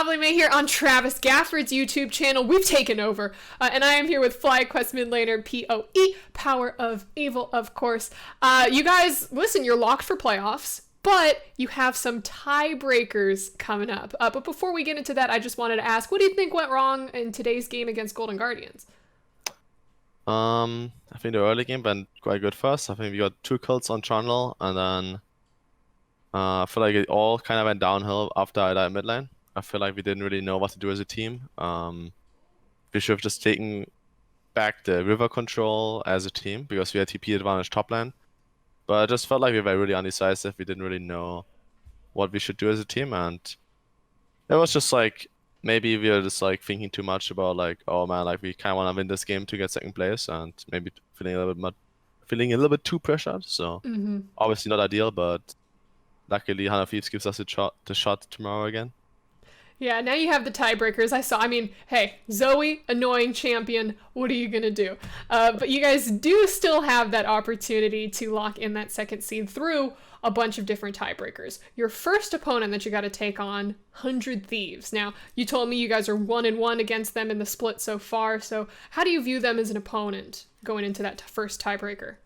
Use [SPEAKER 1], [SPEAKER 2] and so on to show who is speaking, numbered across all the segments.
[SPEAKER 1] Ovilee here on Travis Gafford's YouTube channel. We've taken over, and I am here with FlyQuest's mid laner, PoE, Power of Evil, of course. You guys, listen, you're locked for playoffs, but you have some tiebreakers coming up. But before we get into that, I just wanted to ask, what do you think went wrong in today's game against Golden Guardians?
[SPEAKER 2] I think the early game went quite good for us. I think we got 2 kills on Trundle, and then I feel like it all kind of went downhill after I died mid lane. I feel like we didn't really know what to do as a team. We should have just taken back the river control as a team because we had TP advantage top lane. But I just felt like we were really undecisive. We didn't really know what we should do as a team, and it was just like maybe we were just like thinking too much about like, oh man, like we kind of want to win this game to get second place, and maybe feeling a little bit too pressured. So obviously not ideal, but luckily Hunter Thieves gives us the shot tomorrow again.
[SPEAKER 1] Yeah, now you have the tiebreakers. I mean, hey, Zoe, annoying champion. What are you going to do? But you guys do still have that opportunity to lock in that second seed through a bunch of different tiebreakers. Your first opponent that you got to take on, 100 Thieves. Now, you told me you guys are 1-1 against them in the split so far. So how do you view them as an opponent going into that first tiebreaker?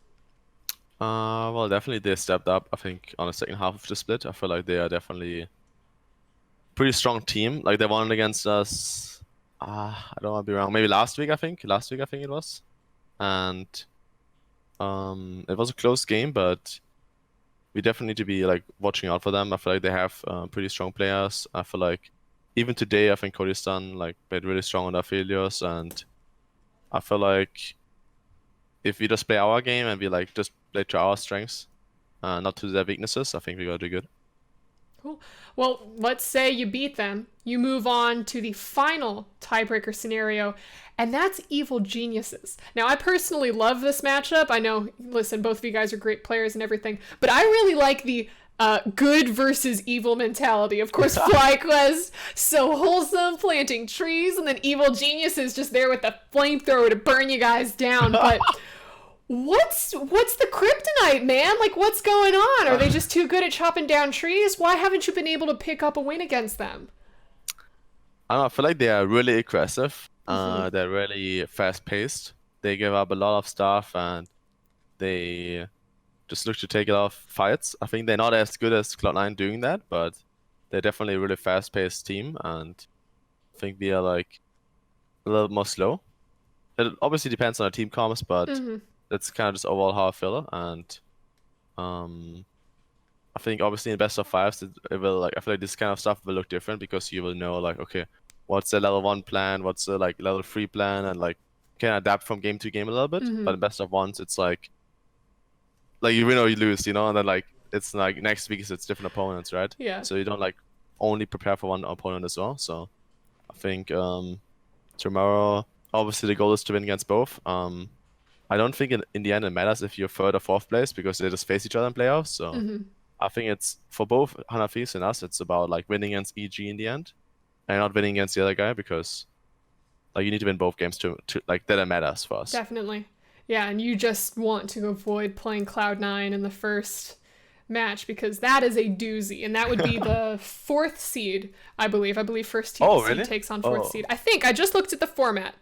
[SPEAKER 2] Well, definitely they stepped up, I think, on the second half of the split. I feel like they are definitely pretty strong team. Like they won against us, I don't want to be wrong, maybe last week I think it was, and it was a close game, but we definitely need to be like watching out for them. I feel like they have pretty strong players. I feel like even today I think Kurdistan like played really strong on their failures, and I feel like if we just play our game and we like just play to our strengths, not to their weaknesses, I think we gotta do good.
[SPEAKER 1] Cool. Well, let's say you beat them. You move on to the final tiebreaker scenario, and that's Evil Geniuses. Now, I personally love this matchup. I know, listen, both of you guys are great players and everything, but I really like the good versus evil mentality. Of course, FlyQuest, so wholesome, planting trees, and then Evil Geniuses just there with the flamethrower to burn you guys down. But what's the kryptonite, man? Like, what's going on? Are they just too good at chopping down trees? Why haven't you been able to pick up a win against them?
[SPEAKER 2] I don't know, I feel like they are really aggressive. They're really fast-paced. They give up a lot of stuff, and they just look to take it off fights. I think they're not as good as Cloud9 doing that, but they're definitely a really fast-paced team, and I think we are like a little more slow. It obviously depends on the team comms, but that's kind of just overall how I feel. And I think obviously in best of fives it will like, I feel like this kind of stuff will look different because you will know like, okay, what's the level 1 plan, what's the like level 3 plan, and like can adapt from game to game a little bit. But in best of ones it's like you win or you lose, you know, and then like it's like next week it's different opponents, right?
[SPEAKER 1] Yeah.
[SPEAKER 2] So you don't like only prepare for one opponent as well. So I think tomorrow obviously the goal is to win against both. I don't think in the end it matters if you're 3rd or 4th place because they just face each other in playoffs. So I think it's for both Hunter Thieves and us, it's about like winning against EG in the end and not winning against the other guy, because like you need to win both games to like that matters for us.
[SPEAKER 1] Definitely. Yeah, and you just want to avoid playing Cloud9 in the first match because that is a doozy, and that would be the 4th seed, I believe. I believe first team seed takes on 4th seed. I think I just looked at the format.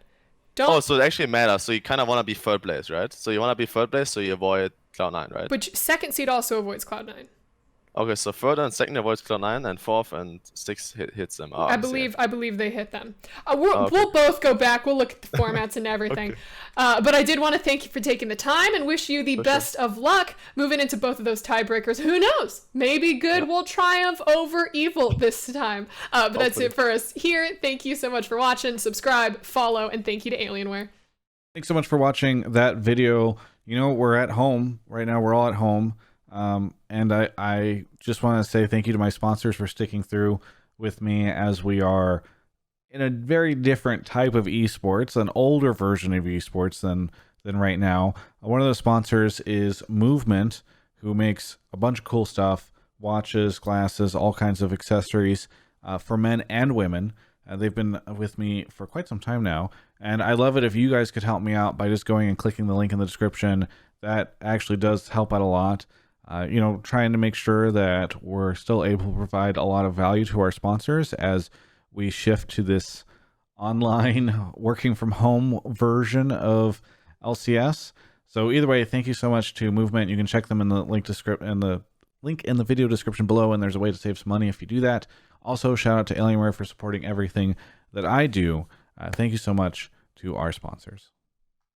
[SPEAKER 2] So it actually matters. So you kind of want to be 3rd place, right? So you want to be 3rd place, so you avoid Cloud9, right?
[SPEAKER 1] Which second seed also avoids Cloud9.
[SPEAKER 2] Okay, so 3rd and 2nd avoids Cloud9, and 4th and 6th hits them.
[SPEAKER 1] I believe they hit them. We'll both go back. We'll look at the formats and everything. But I did want to thank you for taking the time and wish you the best of luck moving into both of those tiebreakers. Who knows? Maybe good will triumph over evil this time. But that's it for us here. Thank you so much for watching. Subscribe, follow, and thank you to Alienware.
[SPEAKER 3] Thanks so much for watching that video. You know, we're at home right now. We're all at home. And I just want to say thank you to my sponsors for sticking through with me as we are in a very different type of esports, an older version of esports than right now. One of the sponsors is Movement, who makes a bunch of cool stuff, watches, glasses, all kinds of accessories for men and women. They've been with me for quite some time now, and I love it if you guys could help me out by just going and clicking the link in the description. That actually does help out a lot. You know, trying to make sure that we're still able to provide a lot of value to our sponsors as we shift to this online working from home version of LCS. So either way, thank you so much to Movement. You can check them in the link in the video description below, and there's a way to save some money if you do that. Also, shout out to Alienware for supporting everything that I do. Thank you so much to our sponsors.